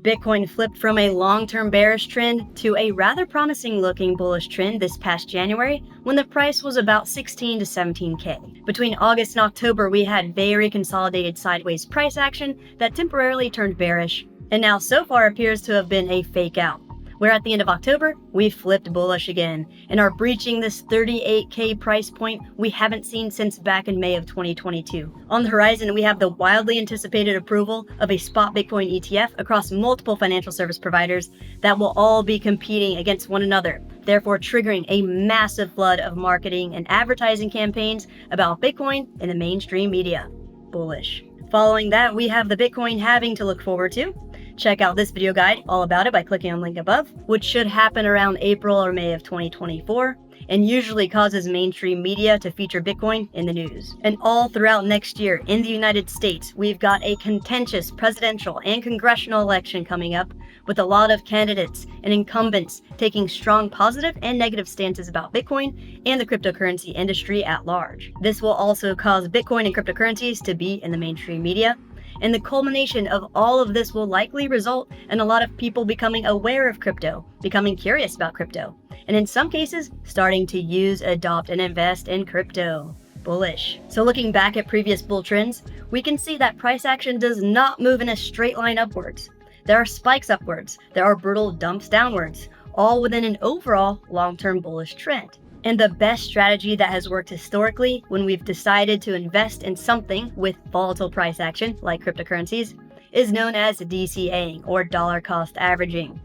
Bitcoin flipped from a long-term bearish trend to a rather promising-looking bullish trend this past January when the price was about 16 to 17K. Between August and October, we had very consolidated sideways price action that temporarily turned bearish, and now so far appears to have been a fake out, where at the end of October, we flipped bullish again and are breaching this 38K price point we haven't seen since back in May of 2022. On the horizon, we have the wildly anticipated approval of a spot Bitcoin ETF across multiple financial service providers that will all be competing against one another, therefore triggering a massive flood of marketing and advertising campaigns about Bitcoin in the mainstream media. Bullish. Following that, we have the Bitcoin halving to look forward to. Check out this video guide all about it by clicking on the link above, which should happen around April or May of 2024, and usually causes mainstream media to feature Bitcoin in the news. And all throughout next year in the United States, we've got a contentious presidential and congressional election coming up, with a lot of candidates and incumbents taking strong positive and negative stances about Bitcoin and the cryptocurrency industry at large. This will also cause Bitcoin and cryptocurrencies to be in the mainstream media, and the culmination of all of this will likely result in a lot of people becoming aware of crypto, becoming curious about crypto, and in some cases, starting to use, adopt, and invest in crypto. Bullish. So looking back at previous bull trends, we can see that price action does not move in a straight line upwards. There are spikes upwards, there are brutal dumps downwards, all within an overall long-term bullish trend. And the best strategy that has worked historically when we've decided to invest in something with volatile price action, like cryptocurrencies, is known as DCAing, or dollar cost averaging.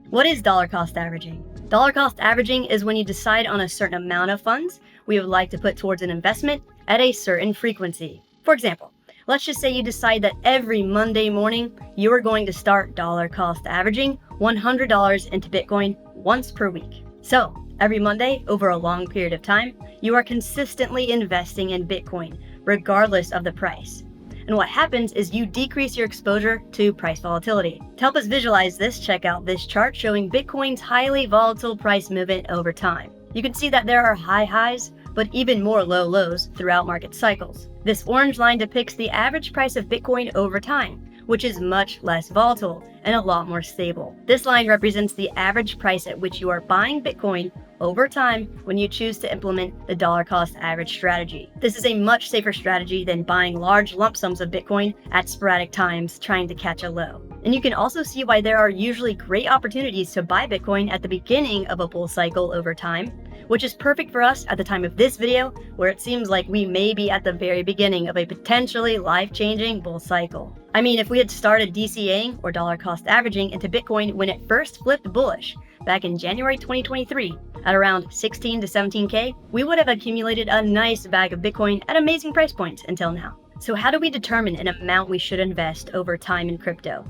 What is dollar cost averaging? Dollar cost averaging is when you decide on a certain amount of funds we would like to put towards an investment at a certain frequency. For example, let's just say you decide that every Monday morning you are going to start dollar cost averaging $100 into Bitcoin once per week. So, every Monday, over a long period of time, you are consistently investing in Bitcoin, regardless of the price. And what happens is you decrease your exposure to price volatility. To help us visualize this, check out this chart showing Bitcoin's highly volatile price movement over time. You can see that there are high highs, but even more low lows throughout market cycles. This orange line depicts the average price of Bitcoin over time, which is much less volatile and a lot more stable. This line represents the average price at which you are buying Bitcoin over time when you choose to implement the dollar cost average strategy. This is a much safer strategy than buying large lump sums of Bitcoin at sporadic times trying to catch a low. And you can also see why there are usually great opportunities to buy Bitcoin at the beginning of a bull cycle over time, which is perfect for us at the time of this video, where it seems like we may be at the very beginning of a potentially life-changing bull cycle. I mean, if we had started DCAing, or dollar cost averaging, into Bitcoin when it first flipped bullish back in January 2023 at around 16 to 17K, we would have accumulated a nice bag of Bitcoin at amazing price points until now. So how do we determine an amount we should invest over time in crypto?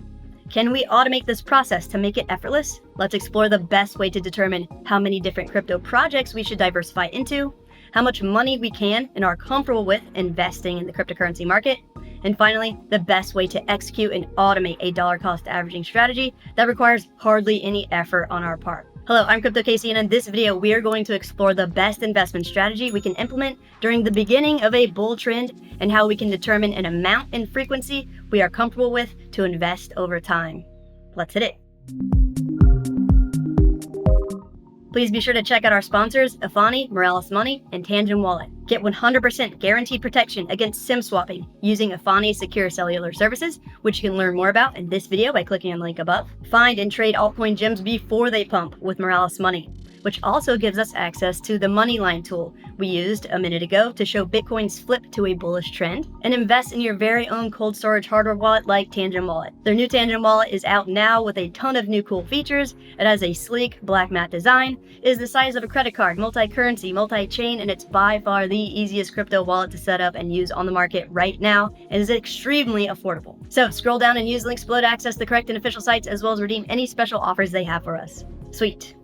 Can we automate this process to make it effortless? Let's explore the best way to determine how many different crypto projects we should diversify into, how much money we can and are comfortable with investing in the cryptocurrency market, and finally, the best way to execute and automate a dollar cost averaging strategy that requires hardly any effort on our part. Hello, I'm Crypto Casey, and in this video, we are going to explore the best investment strategy we can implement during the beginning of a bull trend and how we can determine an amount and frequency we are comfortable with to invest over time. Let's hit it. Please be sure to check out our sponsors, Efani, Morales Money, and Tangent Wallet. Get 100% guaranteed protection against SIM swapping using Efani's secure cellular services, which you can learn more about in this video by clicking on the link above. Find and trade altcoin gems before they pump with Morales Money, which also gives us access to the Moneyline tool we used a minute ago to show Bitcoin's flip to a bullish trend, and invest in your very own cold storage hardware wallet like Tangent Wallet. Their new Tangent Wallet is out now with a ton of new cool features. It has a sleek black matte design, is the size of a credit card, multi-currency, multi-chain, and it's by far the easiest crypto wallet to set up and use on the market right now, and is extremely affordable. So scroll down and use links below to access the correct and official sites, as well as redeem any special offers they have for us. Sweet.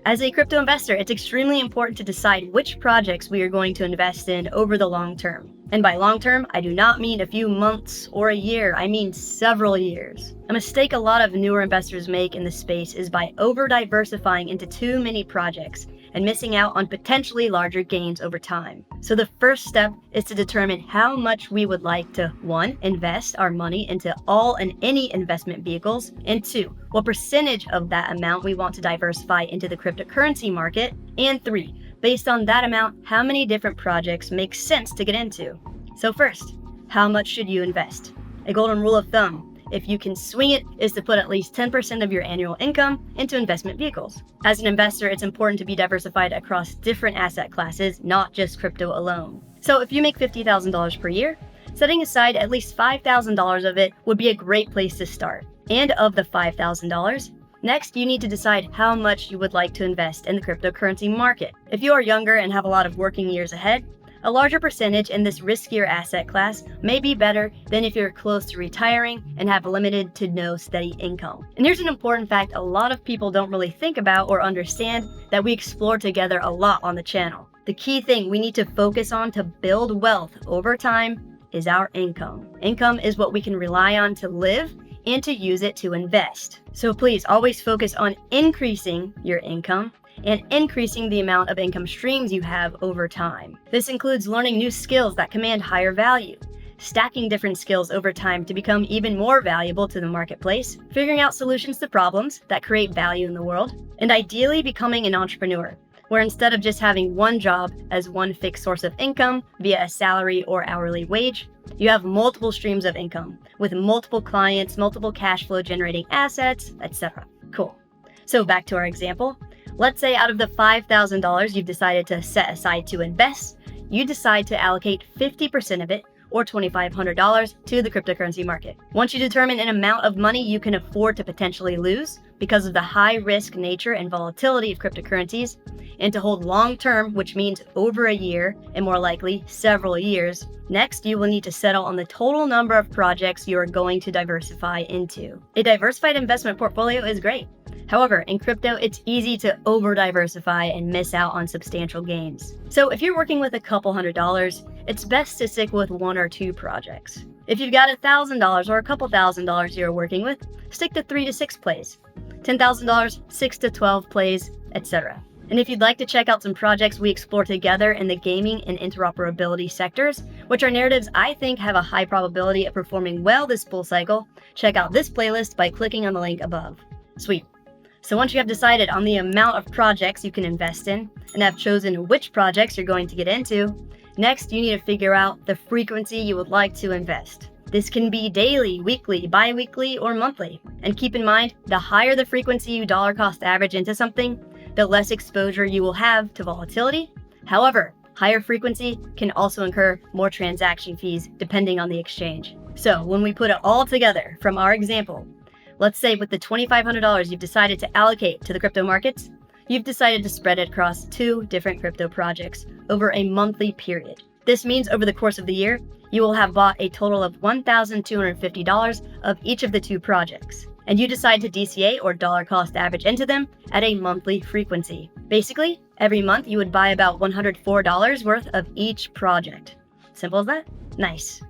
As a crypto investor, it's extremely important to decide which projects we are going to invest in over the long term. And by long term, I do not mean a few months or a year, I mean several years. A mistake a lot of newer investors make in this space is by over-diversifying into too many projects and missing out on potentially larger gains over time. So the first step is to determine how much we would like to 1. Invest our money into all and any investment vehicles, and 2. What percentage of that amount we want to diversify into the cryptocurrency market, and 3. Based on that amount, how many different projects make sense to get into. So first, how much should you invest? A golden rule of thumb, if you can swing it, is to put at least 10% of your annual income into investment vehicles. As an investor, it's important to be diversified across different asset classes, not just crypto alone. So if you make $50,000 per year, setting aside at least $5,000 of it would be a great place to start. And of the $5,000, next, you need to decide how much you would like to invest in the cryptocurrency market. If you are younger and have a lot of working years ahead, a larger percentage in this riskier asset class may be better than if you're close to retiring and have limited to no steady income. And here's an important fact a lot of people don't really think about or understand that we explore together a lot on the channel. The key thing we need to focus on to build wealth over time is our income. Income is what we can rely on to live and to use it to invest. So please always focus on increasing your income and increasing the amount of income streams you have over time. This includes learning new skills that command higher value, stacking different skills over time to become even more valuable to the marketplace, figuring out solutions to problems that create value in the world, and ideally becoming an entrepreneur, where instead of just having one job as one fixed source of income via a salary or hourly wage, you have multiple streams of income with multiple clients, multiple cash flow generating assets, etc. Cool. So back to our example. Let's say out of the $5,000 you've decided to set aside to invest, you decide to allocate 50% of it, or $2,500, to the cryptocurrency market. Once you determine an amount of money you can afford to potentially lose because of the high risk nature and volatility of cryptocurrencies, and to hold long term, which means over a year and more likely several years, next you will need to settle on the total number of projects you are going to diversify into. A diversified investment portfolio is great. However, in crypto, it's easy to over-diversify and miss out on substantial gains. So if you're working with a couple $100s, it's best to stick with 1 or 2 projects. If you've got $1,000 or a couple $1,000s you're working with, stick to 3 to 6 plays. $10,000, 6 to 12 plays, etc. And if you'd like to check out some projects we explore together in the gaming and interoperability sectors, which are narratives I think have a high probability of performing well this bull cycle, check out this playlist by clicking on the link above. Sweet. So once you have decided on the amount of projects you can invest in and have chosen which projects you're going to get into, next you need to figure out the frequency you would like to invest. This can be daily, weekly, bi-weekly, or monthly. And keep in mind, the higher the frequency you dollar cost average into something, the less exposure you will have to volatility. However, higher frequency can also incur more transaction fees depending on the exchange. So when we put it all together from our example, let's say with the $2,500 you've decided to allocate to the crypto markets, you've decided to spread it across 2 different crypto projects over a monthly period. This means over the course of the year, you will have bought a total of $1,250 of each of the 2 projects. And you decide to DCA or dollar cost average into them at a monthly frequency. Basically, every month you would buy about $104 worth of each project. Simple as that? Nice.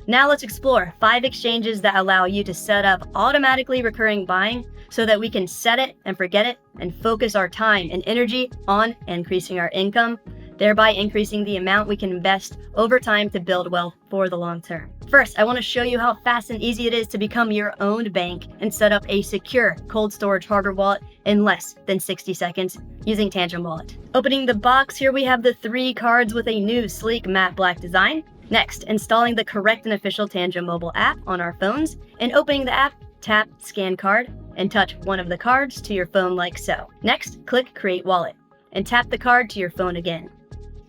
Now let's explore 5 exchanges that allow you to set up automatically recurring buying so that we can set it and forget it and focus our time and energy on increasing our income, thereby increasing the amount we can invest over time to build wealth for the long term. First, I want to show you how fast and easy it is to become your own bank and set up a secure cold storage hardware wallet in less than 60 seconds using Tangent Wallet. Opening the box, here we have the 3 cards with a new sleek matte black design. Next, installing the correct and official Tangent mobile app on our phones, and opening the app, tap Scan Card, and touch one of the cards to your phone like so. Next, click Create Wallet, and tap the card to your phone again.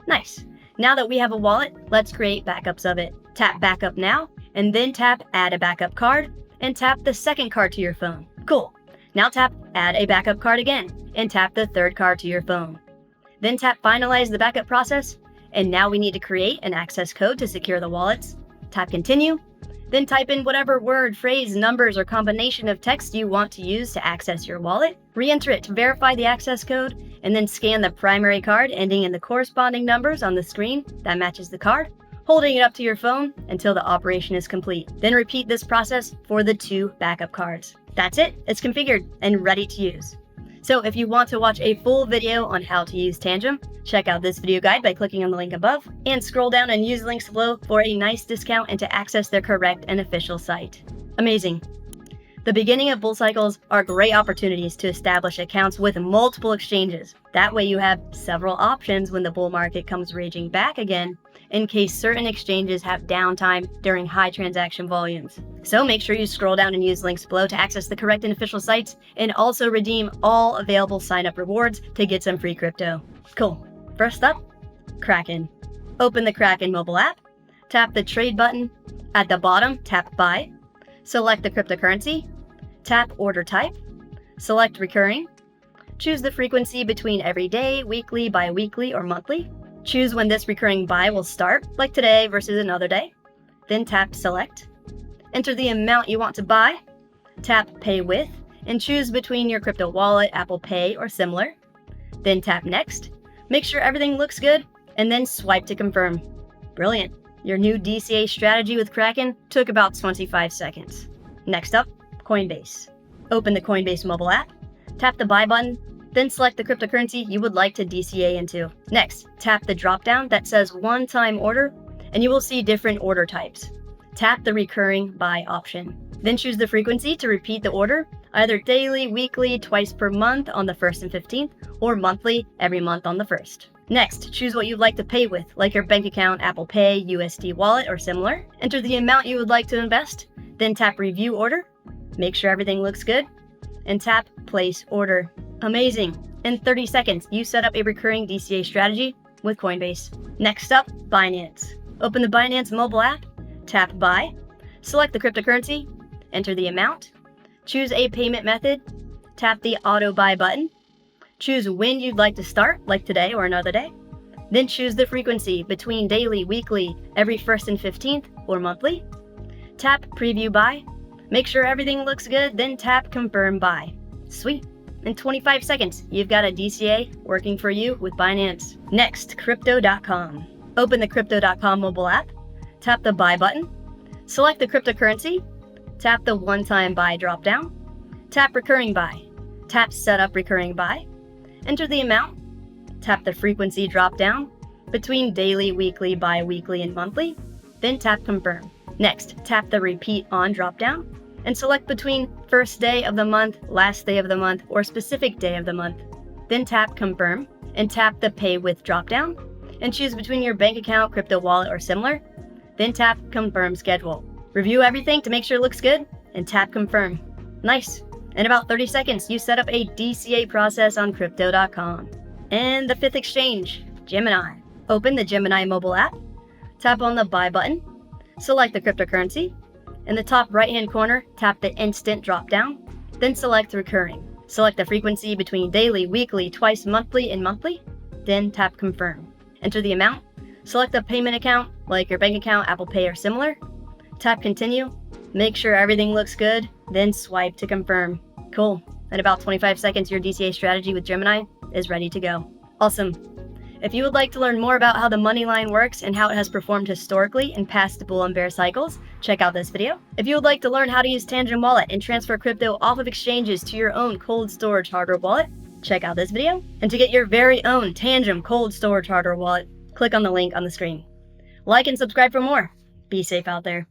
Nice. Now that we have a wallet, let's create backups of it. Tap Backup Now, and then tap Add a Backup Card, and tap the second card to your phone. Cool. Now tap Add a Backup Card again, and tap the third card to your phone. Then tap Finalize the backup process, and now we need to create an access code to secure the wallets. Tap Continue, then type in whatever word, phrase, numbers, or combination of text you want to use to access your wallet. Re-enter it to verify the access code, and then scan the primary card ending in the corresponding numbers on the screen that matches the card, holding it up to your phone until the operation is complete. Then repeat this process for the 2 backup cards. That's it, it's configured and ready to use. So if you want to watch a full video on how to use Tangem, check out this video guide by clicking on the link above, and scroll down and use links below for a nice discount and to access their correct and official site. Amazing. The beginning of bull cycles are great opportunities to establish accounts with multiple exchanges. That way you have several options when the bull market comes raging back again, in case certain exchanges have downtime during high transaction volumes. So make sure you scroll down and use links below to access the correct and official sites, and also redeem all available sign-up rewards to get some free crypto. Cool. First up, Kraken. Open the Kraken mobile app, tap the trade button. At the bottom, tap buy. Select the cryptocurrency. Tap order type, select recurring, choose the frequency between every day, weekly, bi-weekly, or monthly. Choose when this recurring buy will start, like today versus another day. Then tap select. Enter the amount you want to buy, tap pay with, and choose between your crypto wallet, Apple Pay, or similar. Then tap next. Make sure everything looks good, and then swipe to confirm. Brilliant. Your new DCA strategy with Kraken took about 25 seconds. Next up, Coinbase. Open the Coinbase mobile app, tap the buy button, then select the cryptocurrency you would like to DCA into. Next, tap the drop-down that says one-time order, and you will see different order types. Tap the recurring buy option. Then choose the frequency to repeat the order, either daily, weekly, twice per month on the 1st and 15th, or monthly every month on the 1st. Next, choose what you'd like to pay with, like your bank account, Apple Pay, USD wallet, or similar. Enter the amount you would like to invest, then tap review order. Make sure everything looks good, and tap place order. Amazing. In 30 seconds, you set up a recurring DCA strategy with Coinbase. Next up, Binance. Open the Binance mobile app, tap buy, select the cryptocurrency, enter the amount, choose a payment method, tap the auto buy button, choose when you'd like to start, like today or another day, then choose the frequency between daily, weekly, every 1st and 15th, or monthly. Tap preview buy. Make sure everything looks good, then tap confirm buy. Sweet. In 25 seconds, you've got a DCA working for you with Binance. Next, Crypto.com. Open the Crypto.com mobile app, tap the buy button, select the cryptocurrency, tap the one-time buy dropdown, tap recurring buy, tap set up recurring buy, enter the amount, tap the frequency dropdown between daily, weekly, bi-weekly, and monthly, then tap confirm. Next, tap the repeat on dropdown and select between first day of the month, last day of the month, or specific day of the month. Then tap confirm and tap the pay with dropdown and choose between your bank account, crypto wallet, or similar. Then tap confirm schedule. Review everything to make sure it looks good and tap confirm. Nice. In about 30 seconds, you set up a DCA process on Crypto.com. And the 5th exchange, Gemini. Open the Gemini mobile app, tap on the buy button, select the cryptocurrency. In the top right-hand corner, tap the instant drop-down, then select recurring. Select the frequency between daily, weekly, twice monthly, and monthly, then tap confirm. Enter the amount, select a payment account, like your bank account, Apple Pay, or similar. Tap continue, make sure everything looks good, then swipe to confirm. Cool. In about 25 seconds, your DCA strategy with Gemini is ready to go. Awesome. If you would like to learn more about how the money line works and how it has performed historically in past bull and bear cycles, check out this video. If you would like to learn how to use Tangem Wallet and transfer crypto off of exchanges to your own cold storage hardware wallet, check out this video. And to get your very own Tangem cold storage hardware wallet, click on the link on the screen. Like and subscribe for more. Be safe out there.